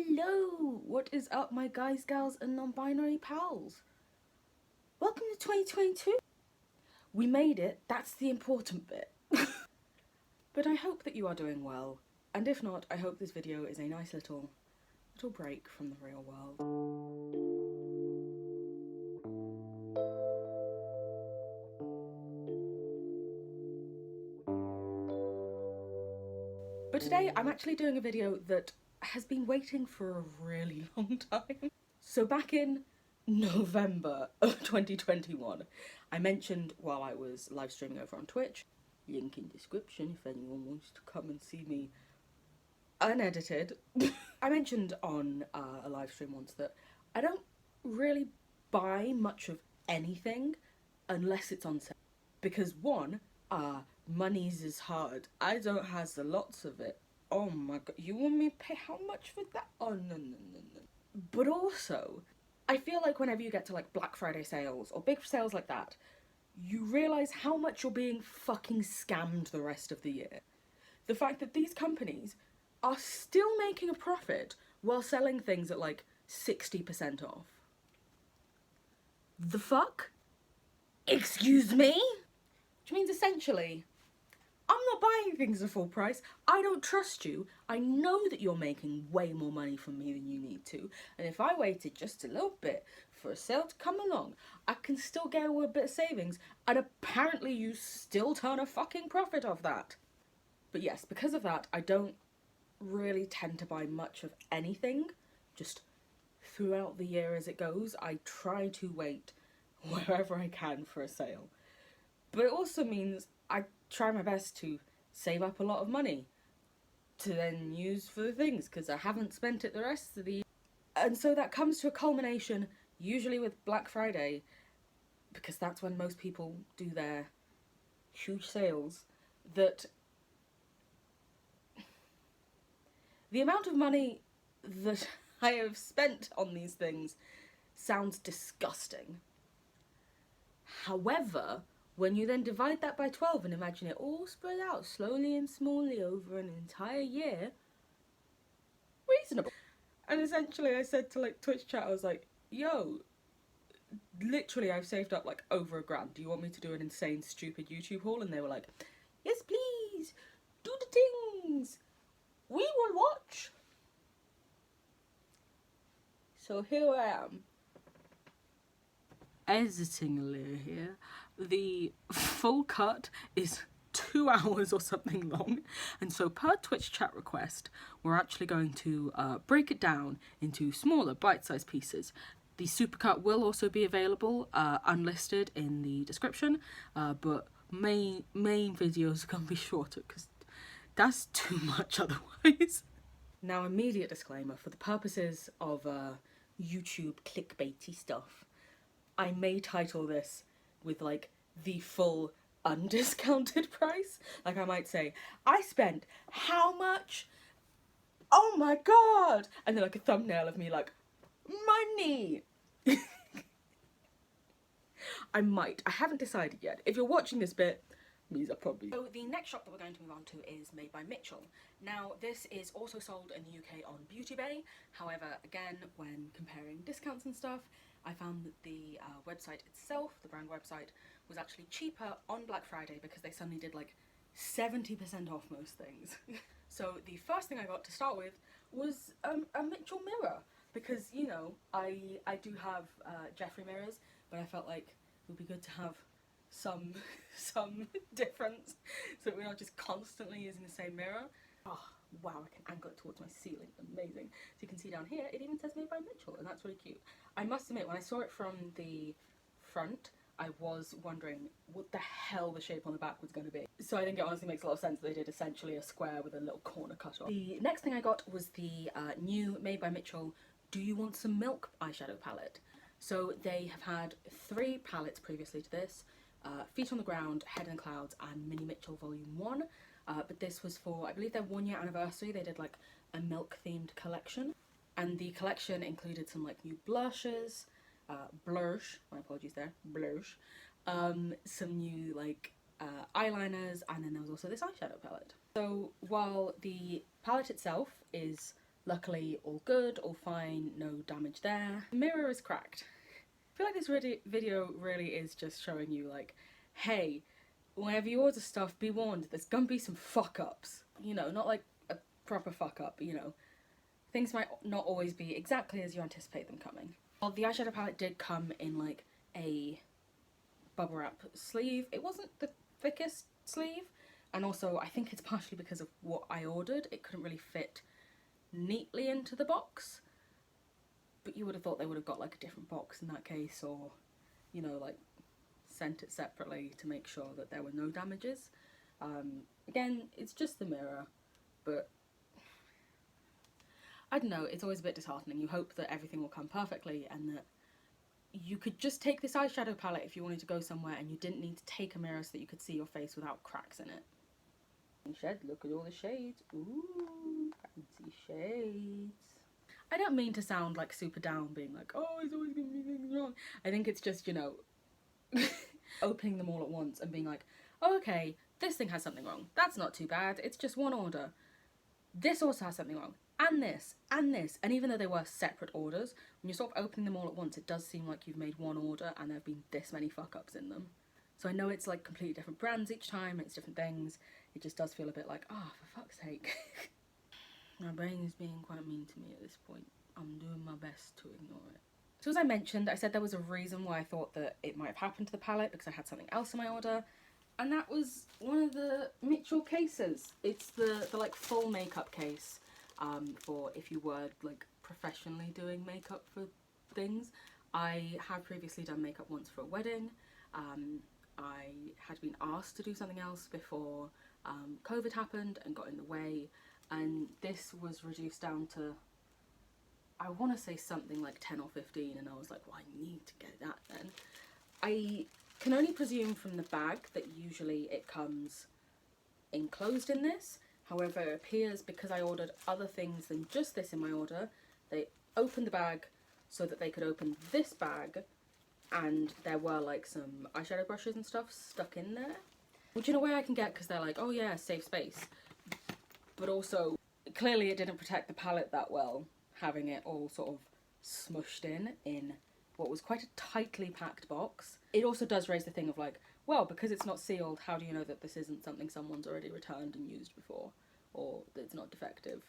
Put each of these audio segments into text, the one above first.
Hello! What is up, my guys, gals, and non-binary pals? Welcome to 2022. We made it, that's the important bit. But I hope that you are doing well, and if not, I hope this video is a nice little break from the real world. But today, I'm actually doing a video that has been waiting for a really long time. So back in November of 2021, I mentioned while I was live streaming over on Twitch, link in description if anyone wants to come and see me unedited. I mentioned on a live stream once that I don't really buy much of anything unless it's on sale. Because one, money's is hard. I don't has a lots of it. Oh my god, you want me to pay how much for that? Oh no. But also, I feel like whenever you get to like Black Friday sales or big sales like that, you realise how much you're being fucking scammed the rest of the year. The fact that these companies are still making a profit while selling things at like 60% off. The fuck? Excuse me? Which means essentially, I'm not buying things at full price. I don't trust you. I know that you're making way more money from me than you need to. And if I waited just a little bit for a sale to come along, I can still get a bit of savings. And apparently you still turn a fucking profit off that. But yes, because of that, I don't really tend to buy much of anything. Just throughout the year as it goes, I try to wait wherever I can for a sale. But it also means I try my best to save up a lot of money to then use for the things, because I haven't spent it the rest of the year. And so that comes to a culmination, usually with Black Friday, because that's when most people do their huge sales, that the amount of money that I have spent on these things sounds disgusting. However, when you then divide that by 12 and imagine it all spread out slowly and smallly over an entire year, reasonable. And essentially I said to like Twitch chat, I was like, yo, literally I've saved up like over $1,000. Do you want me to do an insane stupid YouTube haul? And they were like, yes please, do the things, we will watch. So here I am, editing a little here. The full cut is 2 hours or something long, and so per Twitch chat request we're actually going to break it down into smaller bite-sized pieces. The supercut will also be available unlisted in the description, but main videos are going to be shorter because that's too much otherwise. Now, immediate disclaimer, for the purposes of YouTube clickbaity stuff, I may title this with like the full undiscounted price. Like I might say, I spent how much? Oh my god! And then like a thumbnail of me like, money! I might. I haven't decided yet. If you're watching this bit, means I probably... So the next shop that we're going to move on to is Made by Mitchell. Now this is also sold in the UK on Beauty Bay. However, again, when comparing discounts and stuff, I found that the website itself, the brand website, was actually cheaper on Black Friday because they suddenly did like 70% off most things. So the first thing I got to start with was a Mmmmitchell mirror, because, you know, I do have Jeffree mirrors, but I felt like it would be good to have some difference, so we're not just constantly using the same mirror. Oh wow, I can angle it towards my ceiling, amazing. So you can see down here, it even says Made by Mitchell, and that's really cute. I must admit, when I saw it from the front, I was wondering what the hell the shape on the back was going to be. So I think it honestly makes a lot of sense that they did essentially a square with a little corner cut off. The next thing I got was the new Made by Mitchell Do You Want Some Milk eyeshadow palette. So they have had 3 palettes previously to this. Feet on the Ground, Head in the Clouds, and Mmmmitchell Volume 1. But this was for, I believe, their 1-year anniversary. They did like a milk themed collection. And the collection included some like new blushes, blush, my apologies there, blush, some new like eyeliners, and then there was also this eyeshadow palette. So while the palette itself is Luckily, all good, all fine, no damage there. The mirror is cracked. I feel like this video really is just showing you, like, hey, whenever you order stuff, be warned, there's gonna be some fuck-ups. You know, not like a proper fuck-up, you know. Things might not always be exactly as you anticipate them coming. Well, the eyeshadow palette did come in, like, a bubble wrap sleeve. It wasn't the thickest sleeve, and also I think it's partially because of what I ordered. It couldn't really fit neatly into the box, but you would have thought they would have got like a different box in that case, or, you know, like sent it separately to make sure that there were no damages. Again, it's just the mirror, but I don't know, it's always a bit disheartening. You hope that everything will come perfectly and that you could just take this eyeshadow palette if you wanted to go somewhere and you didn't need to take a mirror so that you could see your face without cracks in it. Shed, look at all the shades. Ooh, fancy shades. I don't mean to sound like super down, being like, oh, it's always gonna be things wrong. I think it's just, you know, opening them all at once and being like, oh, okay, this thing has something wrong. That's not too bad. It's just one order. This also has something wrong. And this, and this. And even though they were separate orders, when you're sort of opening them all at once, it does seem like you've made one order and there have been this many fuck-ups in them. So I know it's like completely different brands each time, it's different things. It just does feel a bit like, oh, for fuck's sake. My brain is being quite mean to me at this point. I'm doing my best to ignore it. So as I mentioned, I said there was a reason why I thought that it might have happened to the palette, because I had something else in my order. And that was one of the Mmmmitchell cases. It's the like full makeup case for if you were like professionally doing makeup for things. I have previously done makeup once for a wedding. I had been asked to do something else before COVID happened and got in the way, and this was reduced down to, I want to say something like 10 or 15, and I was like, well, I need to get that then. I can only presume from the bag that usually it comes enclosed in this. However, it appears because I ordered other things than just this in my order, they opened the bag so that they could open this bag, and there were like some eyeshadow brushes and stuff stuck in there, which in a way I can get because they're like, oh yeah, safe space. But also, clearly it didn't protect the palette that well, having it all sort of smushed in what was quite a tightly packed box. It also does raise the thing of like, well, because it's not sealed, how do you know that this isn't something someone's already returned and used before, or that it's not defective?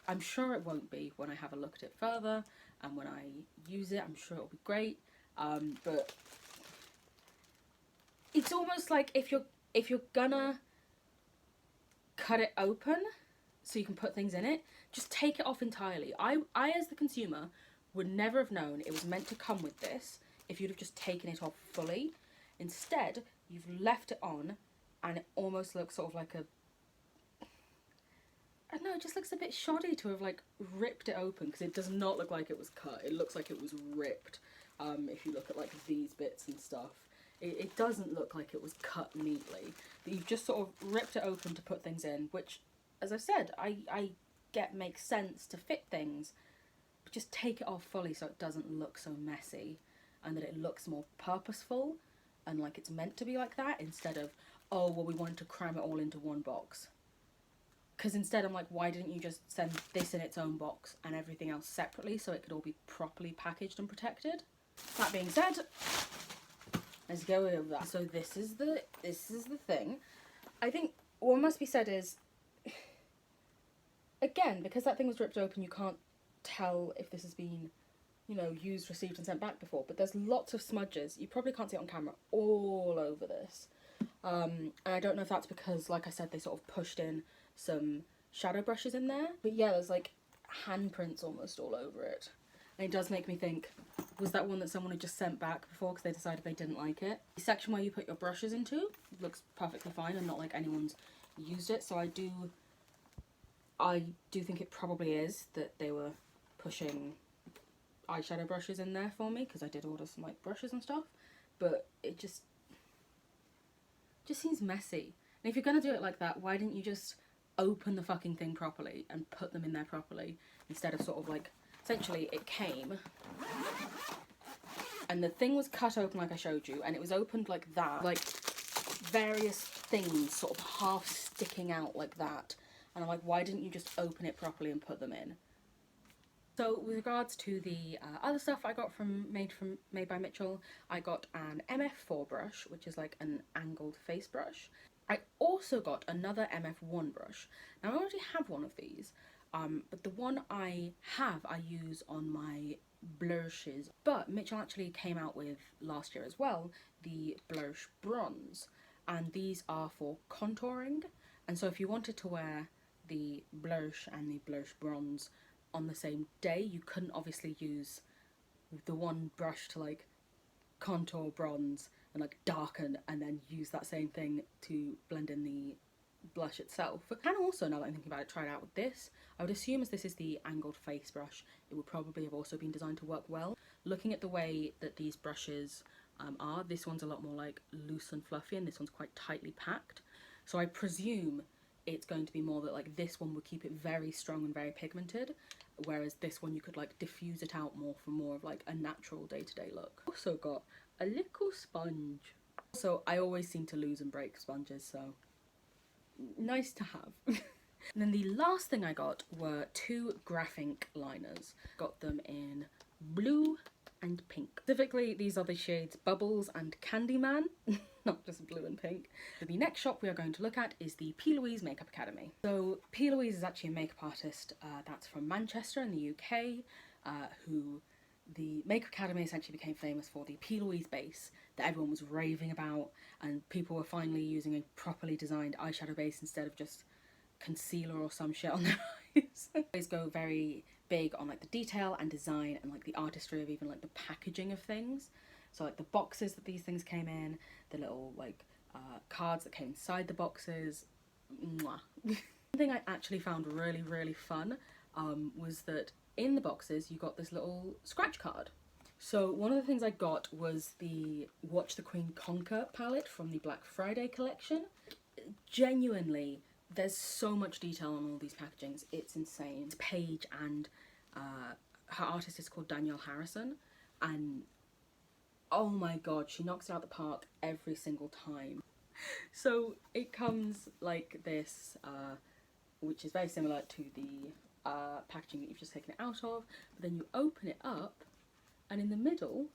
I'm sure it won't be when I have a look at it further, and when I use it, I'm sure it'll be great. But it's almost like if you're gonna cut it open so you can put things in it, just take it off entirely. I as the consumer would never have known it was meant to come with this if you'd have just taken it off fully. Instead, you've left it on, and it almost looks sort of like a, I don't know, it just looks a bit shoddy to have like ripped it open, because it does not look like it was cut. It looks like it was ripped. If you look at like these bits and stuff, it doesn't look like it was cut neatly. But you've just sort of ripped it open to put things in, which, as I've said, I get makes sense to fit things, but just take it off fully so it doesn't look so messy, and that it looks more purposeful and like it's meant to be like that, instead of, oh, well, we wanted to cram it all into one box. Because instead I'm like, why didn't you just send this in its own box and everything else separately so it could all be properly packaged and protected? That being said, let's go over that. So this is the thing. I think what must be said is, again, because that thing was ripped open, you can't tell if this has been, you know, used, received and sent back before, but there's lots of smudges. You probably can't see it on camera, all over this. And I don't know if that's because, like I said, they sort of pushed in some shadow brushes in there. But yeah, there's like handprints almost all over it. And it does make me think, was that one that someone had just sent back before because they decided they didn't like it? The section where you put your brushes into looks perfectly fine and not like anyone's used it. So I do think it probably is that they were pushing eyeshadow brushes in there for me, because I did order some like brushes and stuff. But it just seems messy. And if you're gonna do it like that, why didn't you just open the fucking thing properly and put them in there properly, instead of sort of like, essentially it came and the thing was cut open like I showed you, and it was opened like that, like various things sort of half sticking out like that, And I'm like, why didn't you just open it properly and put them in? So with regards to the other stuff I got from Made by Mitchell, I got an MF4 brush, which is like an angled face brush. I also got another MF1 brush. Now I already have one of these, but the one I use on my blushes. But Mitchell actually came out with last year as well the blush bronze, and these are for contouring. And so if you wanted to wear the blush and the blush bronze on the same day, you couldn't obviously use the one brush to like contour bronze and like darken and then use that same thing to blend in the blush itself. And also, now that I'm thinking about it, try it out with this. I would assume as this is the angled face brush, it would probably have also been designed to work well. Looking at the way that these brushes are, this one's a lot more like loose and fluffy and this one's quite tightly packed. So I presume it's going to be more that like this one would keep it very strong and very pigmented, whereas this one you could like diffuse it out more for more of like a natural day-to-day look. Also got a little sponge. Also, I always seem to lose and break sponges, so nice to have. And then the last thing I got were 2 Graphink liners. Got them in blue and pink. Specifically, these are the shades Bubbles and Candyman, not just blue and pink. So the next shop we are going to look at is the P. Louise Makeup Academy. So P. Louise is actually a makeup artist that's from Manchester in the UK, who the Makeup Academy essentially became famous for the P. Louise base that everyone was raving about, and people were finally using a properly designed eyeshadow base instead of just concealer or some shit on their eyes. Always go very big on like the detail and design and like the artistry of even like the packaging of things. So like the boxes that these things came in, the little like cards that came inside the boxes. Mwah. One thing I actually found really fun was that in the boxes you got this little scratch card. So one of the things I got was the Watch the Queen Conquer palette from the Black Friday collection. Genuinely, there's so much detail on all these packagings, it's insane. It's Paige, and her artist is called Danielle Harrison, and oh my god, she knocks it out the park every single time. So it comes like this, which is very similar to the packaging that you've just taken it out of, but then you open it up, and in the middle,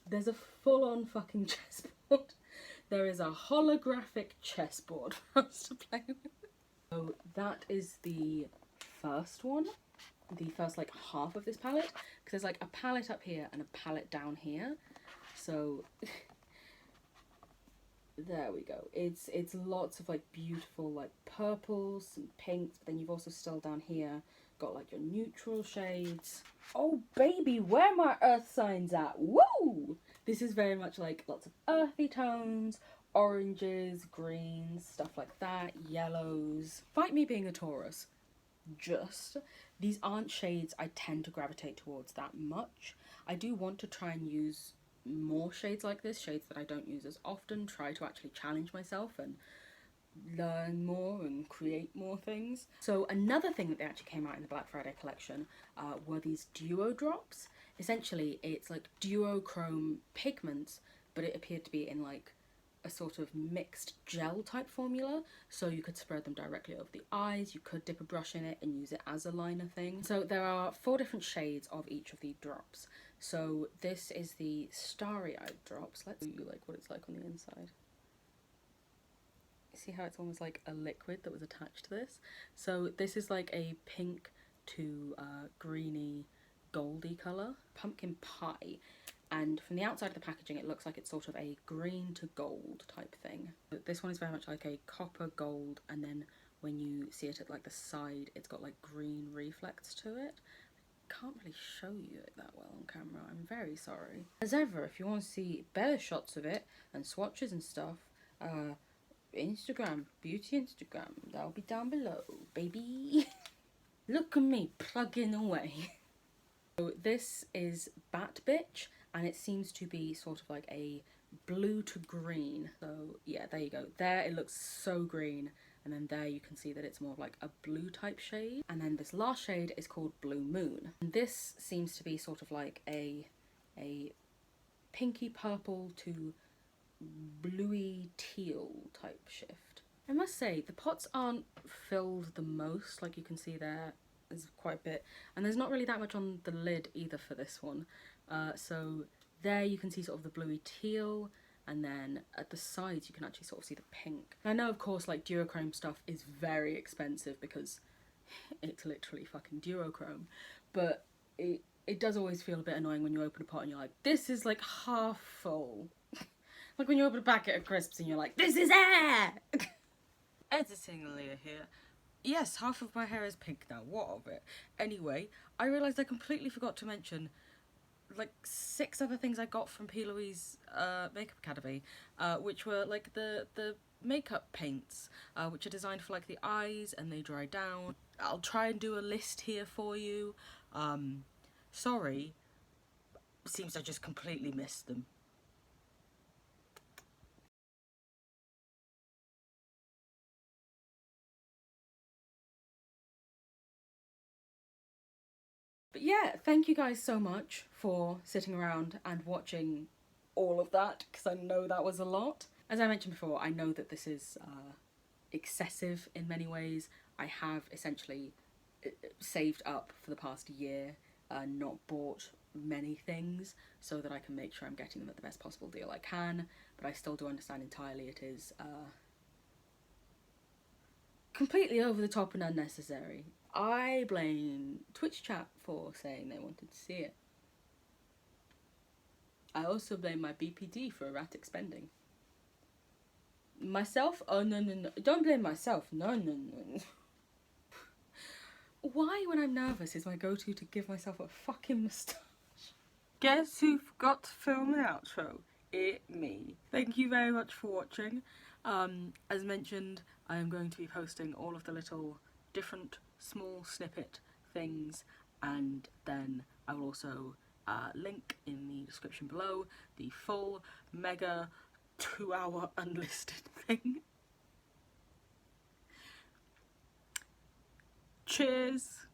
there's a full-on fucking chessboard. There is a holographic chessboard for us to play with. So that is the first one, the first like half of this palette, because there's like a palette up here and a palette down here. So there we go. It's lots of like beautiful like purples and pinks, but then you've also still down here got like your neutral shades. Oh baby, where are my earth signs at? Woo! This is very much like lots of earthy tones, oranges, greens, stuff like that, yellows. Despite me being a Taurus, these aren't shades I tend to gravitate towards that much. I do want to try and use more shades like this, shades that I don't use as often, try to actually challenge myself and learn more and create more things. So another thing that they actually came out in the Black Friday collection were these duo drops. Essentially it's like duochrome pigments, but it appeared to be in like a sort of mixed gel type formula, so you could spread them directly over the eyes, you could dip a brush in it and use it as a liner thing. So there are 4 different shades of each of the drops. So this is the Starry Eyed drops. Let's show you like what it's like on the inside. See how it's almost like a liquid that was attached to this? So this is like a pink to greeny goldy colour, pumpkin pie. And from the outside of the packaging it looks like it's sort of a green to gold type thing. But this one is very much like a copper gold, and then when you see it at like the side it's got like green reflects to it. I can't really show you it that well on camera, I'm very sorry. As ever, if you want to see better shots of it and swatches and stuff, Instagram, beauty Instagram, that'll be down below, baby. Look at me plugging away. So this is Bat Bitch, and it seems to be sort of like a blue to green. So yeah, there you go. There it looks so green, and then there you can see that it's more of like a blue type shade. And then this last shade is called Blue Moon. And this seems to be sort of like a pinky purple to bluey teal type shift. I must say, the pots aren't filled the most, like you can see there's quite a bit. And there's not really that much on the lid either for this one. So there you can see sort of the bluey teal, and then at the sides you can actually sort of see the pink. I know, of course, like duochrome stuff is very expensive because it's literally fucking duochrome, but it does always feel a bit annoying when you open a pot and you're like, this is like half full. Like when you open a packet of crisps and you're like, this is air! Editing Leah here. Yes, half of my hair is pink now. What of it? Anyway, I realised I completely forgot to mention like 6 other things I got from P. Louise Makeup Academy, which were like the makeup paints, which are designed for like the eyes and they dry down. I'll try and do a list here for you. Sorry, seems I just completely missed them. But yeah, thank you guys so much for sitting around and watching all of that, because I know that was a lot. As I mentioned before, I know that this is excessive in many ways. I have essentially saved up for the past year, not bought many things, so that I can make sure I'm getting them at the best possible deal I can, but I still do understand entirely it is completely over the top and unnecessary. I blame Twitch chat for saying they wanted to see it. I also blame my BPD for erratic spending. Myself? Oh no no no! Don't blame myself. No no no. Why, when I'm nervous, is my go-to to give myself a fucking moustache? Guess who forgot to film an outro? Me. Thank you very much for watching. As mentioned, I am going to be posting all of the little different small snippet things, and then I will also link in the description below the full mega 2-hour unlisted thing. Cheers!